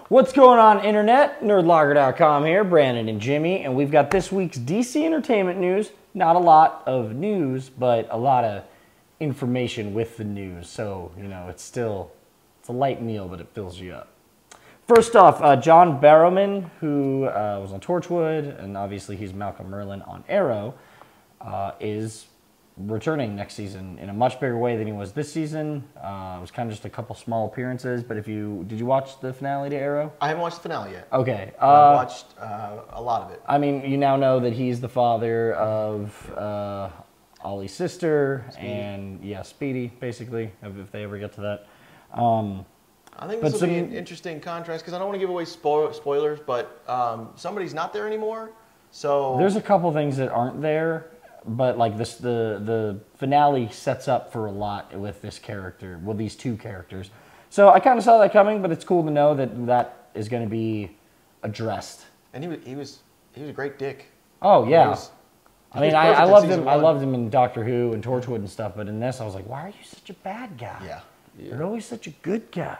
What's going on, Internet? Nerdlocker.com here, Brandon and Jimmy, and we've got this week's DC Entertainment news. Not a lot of news, but a lot of information with the news. So, you know, it's a light meal, but it fills you up. First off, John Barrowman, who was on Torchwood, and obviously he's Malcolm Merlyn on Arrow, is returning next season in a much bigger way than he was this season. It was kind of just a couple small appearances, but did you watch the finale to Arrow? I haven't watched the finale yet. Okay. I watched a lot of it. I mean, you now know that he's the father of Ollie's sister, Speedy. And yeah, Speedy, basically, if they ever get to that. I think this will be an interesting contrast, because I don't want to give away spoilers, but somebody's not there anymore, so... There's a couple things that aren't there, but like this, the finale sets up for a lot with this character, well, these two characters. So I kind of saw that coming, but it's cool to know that that is going to be addressed. And he was a great dick. Oh yeah, I loved him. I loved him in Doctor Who and Torchwood and stuff, but in this I was like, why are you such a bad guy? Yeah. You're always such a good guy.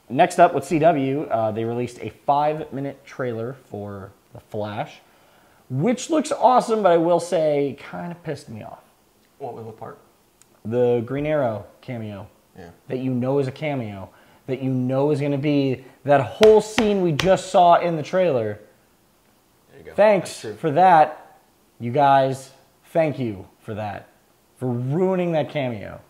Next up with CW, they released a 5-minute trailer for The Flash, which looks awesome, but I will say kind of pissed me off. What part? The Green Arrow cameo. Yeah. That you know is a cameo. That you know is going to be that whole scene we just saw in the trailer. There you go. Thanks for that, you guys. Thank you for that. For ruining that cameo.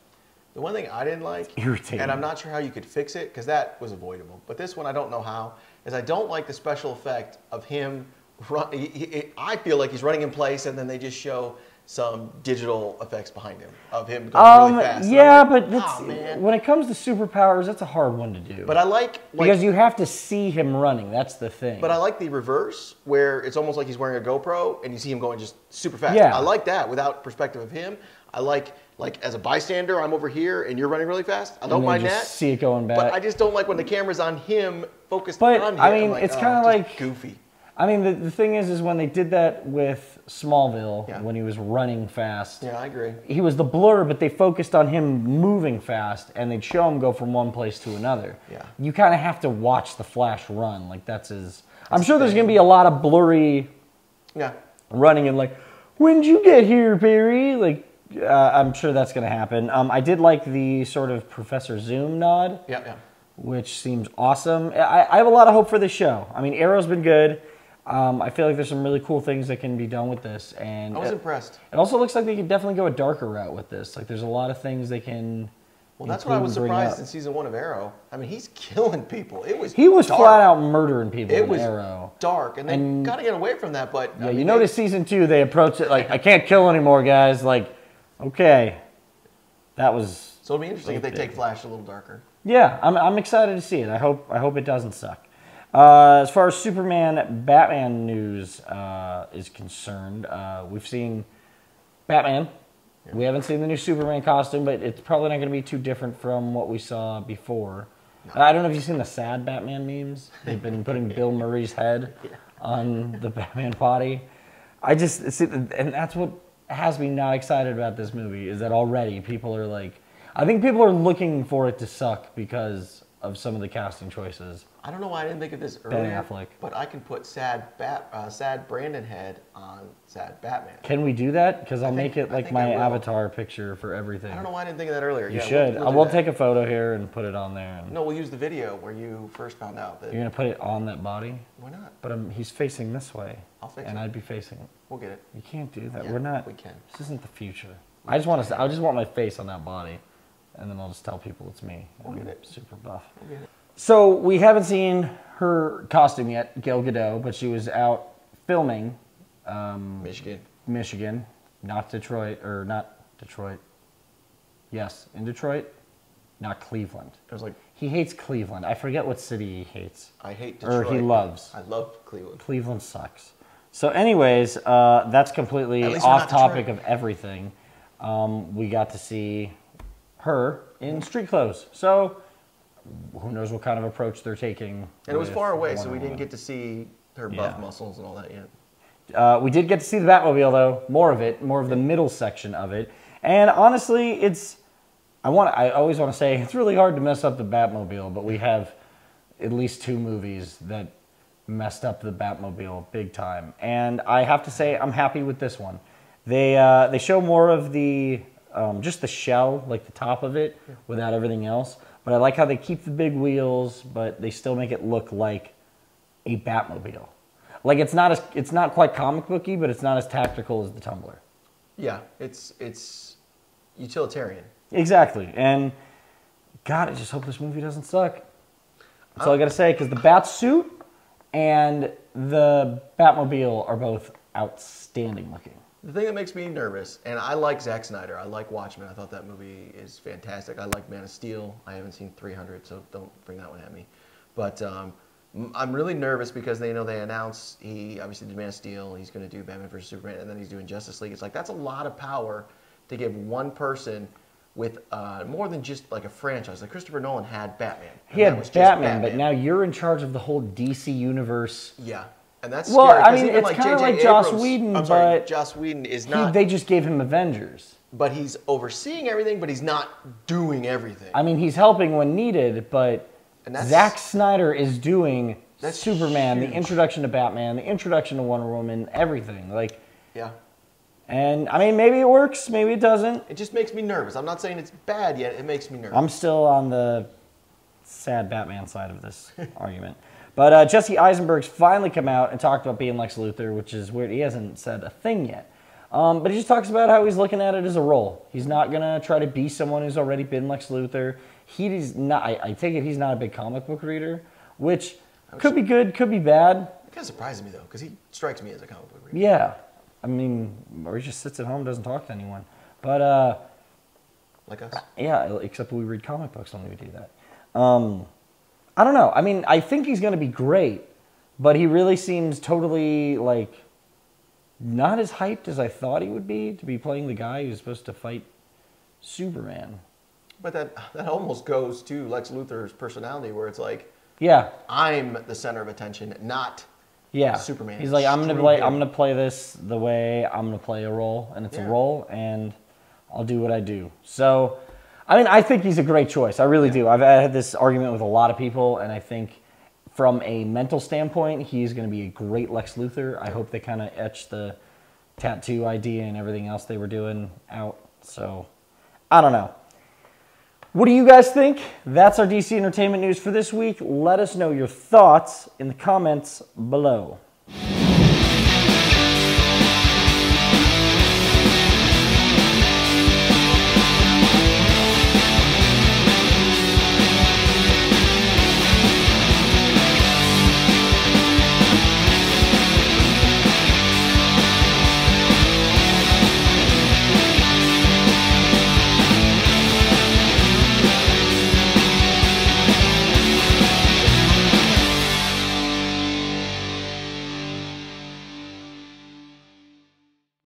The one thing I didn't like, irritating, and I'm not sure how you could fix it, because that was avoidable, but this one I don't know how, is I don't like the special effect of him I feel like he's running in place, and then they just show some digital effects behind him of him going really fast. Yeah, like, but when it comes to superpowers, that's a hard one to do. But I like because you have to see him running. That's the thing. But I like the reverse, where it's almost like he's wearing a GoPro, and you see him going just super fast. Yeah. I like that without perspective of him. I like as a bystander, I'm over here, and you're running really fast. I don't mind that. See it going back. But I just don't like when the camera's on him, focused on him. I mean, it's kind of like goofy. I mean, the thing is when they did that with Smallville, when he was running fast. Yeah, I agree. He was the blur, but they focused on him moving fast, and they'd show him go from one place to another. Yeah. You kind of have to watch the Flash run. Like, that's his... I'm sure there's going to be a lot of blurry running and like, when'd you get here, Barry? Like, I'm sure that's going to happen. I did like the sort of Professor Zoom nod. Yeah. Which seems awesome. I have a lot of hope for this show. I mean, Arrow's been good. I feel like there's some really cool things that can be done with this, and I was impressed. It also looks like they could definitely go a darker route with this. Like, there's a lot of things they can. Well, that's what I was surprised in season 1 of Arrow. I mean, he's killing people. He was dark. Flat out murdering people in It Arrow. was dark, and they got to get away from that. But yeah, I mean, you notice season 2 they approach it like, I can't kill anymore, guys. Like, okay, that was. So it'll be interesting if they take Flash a little darker. Yeah, I'm excited to see it. I hope it doesn't suck. As far as Superman, Batman news is concerned, we've seen Batman. Yeah. We haven't seen the new Superman costume, but it's probably not going to be too different from what we saw before. No. I don't know if you've seen the sad Batman memes. They've been putting Bill Murray's head on the Batman body. And that's what has me not excited about this movie, is that already people are like, I think people are looking for it to suck because of some of the casting choices. I don't know why I didn't think of this earlier. Ben Affleck. But I can put sad Brandon head on sad Batman. Can we do that? Because I'll make it like my avatar picture for everything. I don't know why I didn't think of that earlier. You should. We'll take a photo here and put it on there. No, we'll use the video where you first found out that. You're gonna put it on that body? Why not? But he's facing this way. I'll fix it. And I'd be facing it. We'll get it. You can't do that. Yeah, We're not. We can. This isn't the future. I just want my face on that body, and then I'll just tell people it's me. We'll get it. Super buff. We'll get it. So we haven't seen her costume yet, Gal Gadot, but she was out filming. Michigan, not Detroit. Yes, in Detroit, not Cleveland. I was like, he hates Cleveland. I forget what city he hates. I hate Detroit. Or he loves. I love Cleveland. Cleveland sucks. So anyways, that's completely off topic of everything. We got to see her in street clothes. So who knows what kind of approach they're taking. And it was far away, so we didn't get to see her buff muscles and all that yet. We did get to see the Batmobile, though. More of the middle section of it. And honestly, I always want to say, it's really hard to mess up the Batmobile, but we have at least 2 movies that messed up the Batmobile big time. And I have to say, I'm happy with this one. They show more of the just the shell, like the top of it, without everything else. But I like how they keep the big wheels, but they still make it look like a Batmobile. Like it's not quite comic booky, but it's not as tactical as the Tumbler. Yeah, it's utilitarian. Exactly. And God, I just hope this movie doesn't suck. That's all I got to say, because the Batsuit and the Batmobile are both outstanding looking. The thing that makes me nervous, and I like Zack Snyder. I like Watchmen. I thought that movie is fantastic. I like Man of Steel. I haven't seen 300, so don't bring that one at me. But I'm really nervous because they announced he obviously did Man of Steel. He's going to do Batman vs. Superman, and then he's doing Justice League. It's like that's a lot of power to give one person with more than just like a franchise. Like Christopher Nolan had Batman. He had Batman, but now you're in charge of the whole DC universe. Yeah. And that's well, scary. I mean, it's like kind of J.J. like Joss Abrams, Whedon, I'm sorry, but Joss Whedon is not. They just gave him Avengers. But he's overseeing everything, but he's not doing everything. I mean, he's helping when needed, but Zack Snyder is doing Superman, huge. The introduction to Batman, the introduction to Wonder Woman, everything. Like, yeah. And I mean, maybe it works, maybe it doesn't. It just makes me nervous. I'm not saying it's bad yet. It makes me nervous. I'm still on the sad Batman side of this argument. But Jesse Eisenberg's finally come out and talked about being Lex Luthor, which is weird. He hasn't said a thing yet. But he just talks about how he's looking at it as a role. He's not going to try to be someone who's already been Lex Luthor. He's not. I take it he's not a big comic book reader, which could be good, could be bad. It kind of surprises me, though, because he strikes me as a comic book reader. Yeah. I mean, or he just sits at home and doesn't talk to anyone. But, like us? Yeah, except we read comic books when we do that. I don't know. I mean, I think he's going to be great, but he really seems totally, like, not as hyped as I thought he would be to be playing the guy who's supposed to fight Superman. But that almost goes to Lex Luthor's personality, where it's like, yeah, I'm the center of attention, not Superman. He's like, I'm gonna play this the way I'm gonna play a role, and it's a role, and I'll do what I do. So, I mean, I think he's a great choice. I really do. I've had this argument with a lot of people, and I think from a mental standpoint, he's going to be a great Lex Luthor. I hope they kind of etch the tattoo idea and everything else they were doing out. So, I don't know. What do you guys think? That's our DC Entertainment news for this week. Let us know your thoughts in the comments below.